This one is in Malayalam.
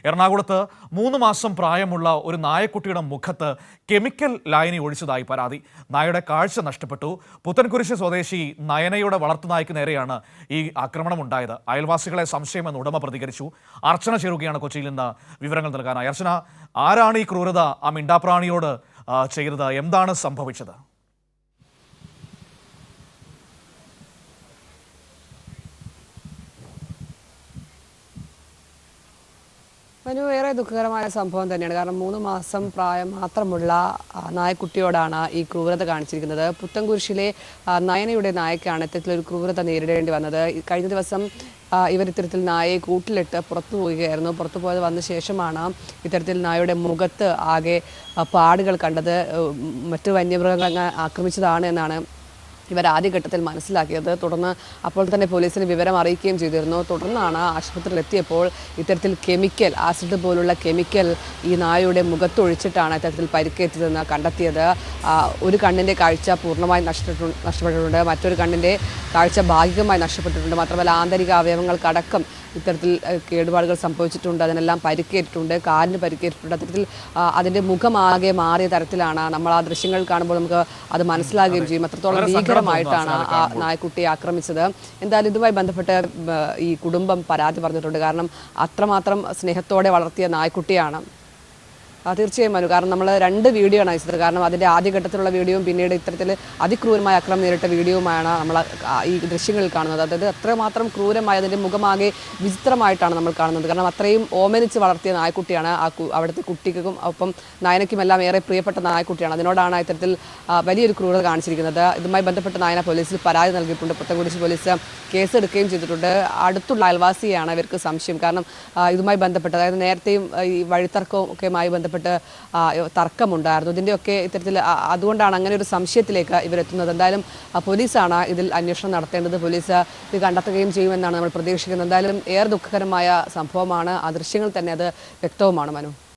എറണാകുളത്ത് 3 മാസം പ്രായമുള്ള ഒരു നായക്കുട്ടിയുടെ മുഖത്ത് കെമിക്കൽ ലായനി ഒഴിച്ചതായി പരാതി. നായയുടെ കാഴ്ച നഷ്ടപ്പെട്ടു. പുത്തൻകുരിശ് സ്വദേശി നയനയുടെ വളർത്തുനായ്ക്ക് നേരെയാണ് ഈ ആക്രമണമുണ്ടായത്. അയൽവാസികളെ സംശയമെന്ന് ഉടമ പ്രതികരിച്ചു. അർച്ചന ചേരുകയാണ് കൊച്ചിയിൽ നിന്ന് വിവരങ്ങൾ നൽകാനായി. അർച്ചന, ആരാണ് ഈ ക്രൂരത ആ മിണ്ടാപ്രാണിയോട് ചെയ്തത്? എന്താണ് സംഭവിച്ചത്? ഏറെ ദുഃഖകരമായ സംഭവം തന്നെയാണ്. കാരണം 3 മാസം പ്രായം മാത്രമുള്ള നായക്കുട്ടിയോടാണ് ഈ ക്രൂരത കാണിച്ചിരിക്കുന്നത്. പുത്തൻകുരിശിലെ നയനയുടെ നായക്കാണ് ഇത്തരത്തിലൊരു ക്രൂരത നേരിടേണ്ടി വന്നത്. കഴിഞ്ഞ ദിവസം ഇവർ ഇത്തരത്തിൽ നായയെ കൂട്ടിലിട്ട് പുറത്തു പോവുകയായിരുന്നു. പുറത്തു പോയത് വന്ന ശേഷമാണ് ഇത്തരത്തിൽ നായയുടെ മുഖത്ത് ആകെ പാടുകൾ കണ്ടത്. മറ്റു വന്യമൃഗങ്ങൾ ആക്രമിച്ചതാണ് എന്നാണ് ഇവർ ആദ്യഘട്ടത്തിൽ മനസ്സിലാക്കിയത്. തുടർന്ന് അപ്പോൾ തന്നെ പോലീസിന് വിവരം അറിയിക്കുകയും ചെയ്തിരുന്നു. തുടർന്നാണ് ആശുപത്രിയിൽ എത്തിയപ്പോൾ ഇത്തരത്തിൽ കെമിക്കൽ, ആസിഡ് പോലുള്ള കെമിക്കൽ ഈ നായയുടെ മുഖത്തൊഴിച്ചിട്ടാണ് ഇത്തരത്തിൽ പരിക്കേറ്റതെന്ന് കണ്ടെത്തിയത്. ഒരു കണ്ണിൻ്റെ കാഴ്ച പൂർണ്ണമായി നഷ്ടപ്പെട്ടിട്ടുണ്ട്. മറ്റൊരു കണ്ണിൻ്റെ കാഴ്ച ഭാഗികമായി നഷ്ടപ്പെട്ടിട്ടുണ്ട്. മാത്രമല്ല ആന്തരിക അവയവങ്ങൾക്കടക്കം ഇത്തരത്തിൽ കേടുപാടുകൾ സംഭവിച്ചിട്ടുണ്ട്. അതിനെല്ലാം പരിക്കേറ്റിട്ടുണ്ട്. കാലിന് പരിക്കേറ്റിട്ടുണ്ട്. അത്തരത്തിൽ അതിൻ്റെ മുഖമാകെ മാറിയ തരത്തിലാണ്. നമ്മൾ ആ ദൃശ്യങ്ങൾ കാണുമ്പോൾ നമുക്ക് അത് മനസ്സിലാകുകയും ചെയ്യും അത്രത്തോളം ഭീകരമായിട്ടാണ് ആ നായക്കുട്ടിയെ ആക്രമിച്ചത്. എന്തായാലും ഇതുമായി ബന്ധപ്പെട്ട് ഈ കുടുംബം പരാതി പറഞ്ഞിട്ടുണ്ട്. കാരണം അത്രമാത്രം സ്നേഹത്തോടെ വളർത്തിയ നായക്കുട്ടിയാണ്. തീർച്ചയായും മനു, കാരണം നമ്മൾ 2 വീഡിയോ ആണ് അയച്ചത്. കാരണം അതിൻ്റെ ആദ്യഘട്ടത്തിലുള്ള വീഡിയോയും പിന്നീട് ഇത്തരത്തിൽ അതിക്രൂരമായ ആക്രമണം നേരിട്ട വീഡിയോയുമാണ് നമ്മൾ ഈ ദൃശ്യങ്ങളിൽ കാണുന്നത്. അതായത് അത്രമാത്രം ക്രൂരമായ അതിൻ്റെ മുഖമാകെ വിചിത്രമായിട്ടാണ് നമ്മൾ കാണുന്നത്. കാരണം അത്രയും ഓമനിച്ച് വളർത്തിയ നായക്കുട്ടിയാണ്. അവിടുത്തെ കുട്ടിക്കും ഒപ്പം നയനയ്ക്കുമെല്ലാം ഏറെ പ്രിയപ്പെട്ട നായക്കുട്ടിയാണ്. അതിനോടാണ് ഇത്തരത്തിൽ വലിയൊരു ക്രൂരത കാണിച്ചിരിക്കുന്നത്. ഇതുമായി ബന്ധപ്പെട്ട് നയന പോലീസിൽ പരാതി നൽകിയിട്ടുണ്ട്. പുത്തൻകുരിശ് പോലീസ് കേസെടുക്കുകയും ചെയ്തിട്ടുണ്ട്. അടുത്തുള്ള അയൽവാസിയാണ് ഇവർക്ക് സംശയം. കാരണം ഇതുമായി ബന്ധപ്പെട്ട്, അതായത് നേരത്തെയും ഈ വഴിത്തർക്കവും ഒക്കെയുമായി ബന്ധപ്പെട്ട് തർക്കമുണ്ടായിരുന്നു. ഇതിൻ്റെയൊക്കെ ഇത്തരത്തിൽ അതുകൊണ്ടാണ് അങ്ങനെ ഒരു സംശയത്തിലേക്ക് ഇവരെത്തുന്നത്. എന്തായാലും പോലീസാണ് ഇതിൽ അന്വേഷണം നടത്തേണ്ടത്. പോലീസ് ഇത് കണ്ടെത്തുകയും ചെയ്യുമെന്നാണ് നമ്മൾ പ്രതീക്ഷിക്കുന്നത്. എന്തായാലും ഏറെ ദുഃഖകരമായ സംഭവമാണ്. ആ ദൃശ്യങ്ങൾ തന്നെ അത് വ്യക്തവുമാണ് മനു.